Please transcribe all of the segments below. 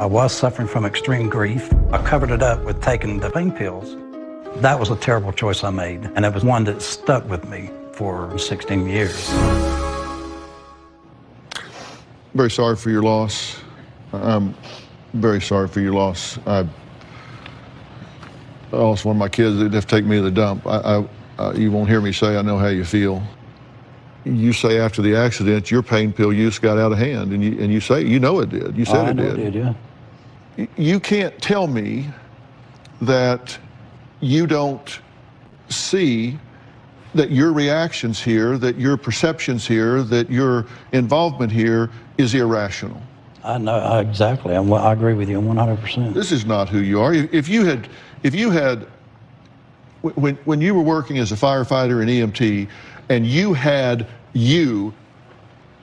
I was suffering from extreme grief. I covered it up with taking the pain pills. That was a terrible choice I made, and it was one that stuck with me for 16 years. Very sorry for your loss. I'm very sorry for your loss. I lost one of my kids. They'd have to take me to the dump. You won't hear me say I know how you feel. You say after the accident, your pain pill use got out of hand, and you say, you know it did. You said I it know did. It did, yeah. You can't tell me that you don't see that your reactions here, that your perceptions here, that your involvement here is irrational. I know, exactly. I agree with you 100%. This is not who you are. If you had, when you were working as a firefighter and EMT, and you had you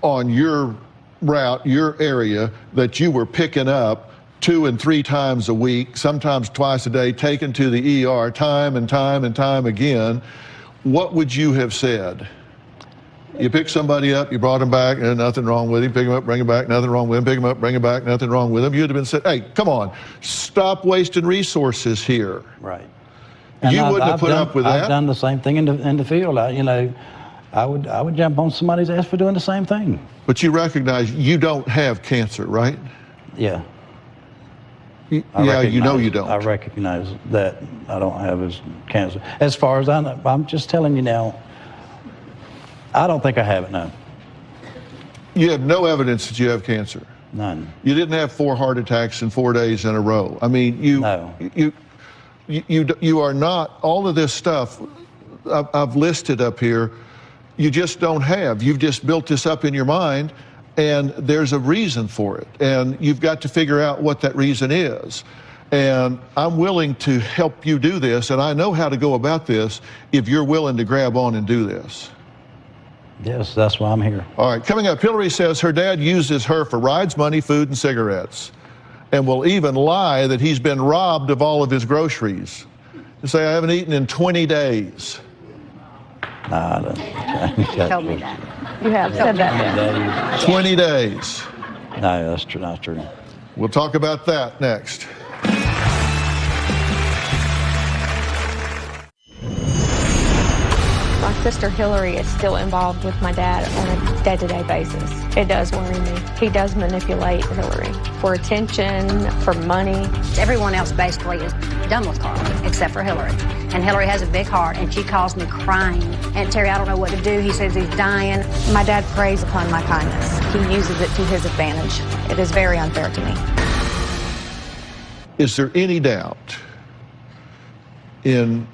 on your route, your area, that you were picking up 2 and 3 times a week, sometimes twice a day, taken to the ER time and time and time again, what would you have said? You pick somebody up, you brought him back, and nothing wrong with him. Pick him up, bring him back, nothing wrong with him. Pick him up, bring him back, nothing wrong with him. You'd have been said, hey, come on, stop wasting resources here. Right. You wouldn't have put up with that. I've done the same thing in the field. I would jump on somebody's ass for doing the same thing. But you recognize you don't have cancer, right? Yeah. Yeah, you know you don't. I recognize that I don't have his cancer. As far as I know, I'm just telling you now, I don't think I have it now. You have no evidence that you have cancer? None. You didn't have 4 heart attacks in 4 days in a row. I mean, you are not, all of this stuff I've listed up here, you just don't have. You've just built this up in your mind, and there's a reason for it. And you've got to figure out what that reason is. And I'm willing to help you do this, and I know how to go about this if you're willing to grab on and do this. Yes, that's why I'm here. All right, coming up, Hillary says her dad uses her for rides, money, food, and cigarettes, and will even lie that he's been robbed of all of his groceries. You say, I haven't eaten in 20 days. Nah, I don't. You told me that. You have said that. 20 days. No, that's true. Not true. We'll talk about that next. My sister Hillary is still involved with my dad on a day-to-day basis. It does worry me. He does manipulate Hillary for attention, for money. Everyone else basically is done with Carl, except for Hillary. And Hillary has a big heart, and she calls me crying. Aunt Terry, I don't know what to do. He says he's dying. My dad preys upon my kindness. He uses it to his advantage. It is very unfair to me. Is there any doubt in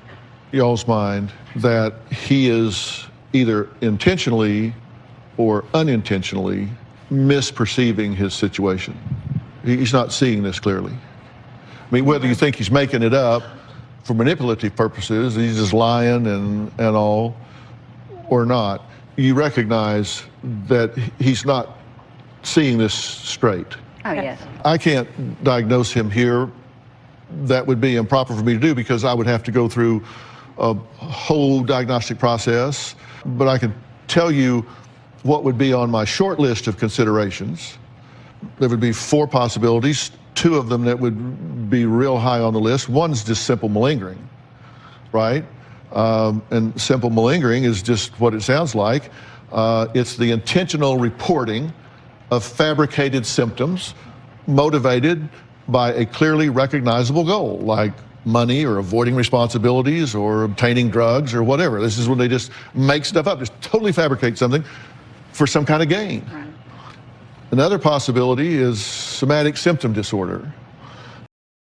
y'all's mind that he is either intentionally or unintentionally misperceiving his situation? He's not seeing this clearly. I mean, whether you think he's making it up for manipulative purposes, he's just lying and all, or not, you recognize that he's not seeing this straight. Oh, yes. I can't diagnose him here. That would be improper for me to do because I would have to go through a whole diagnostic process, but I can tell you what would be on my short list of considerations. There would be 4 possibilities, 2 of them that would be real high on the list. One's just simple malingering, right? And simple malingering is just what it sounds like. It's the intentional reporting of fabricated symptoms motivated by a clearly recognizable goal, like money or avoiding responsibilities or obtaining drugs or whatever. This is when they just make stuff up, just totally fabricate something for some kind of gain. Right. Another possibility is somatic symptom disorder.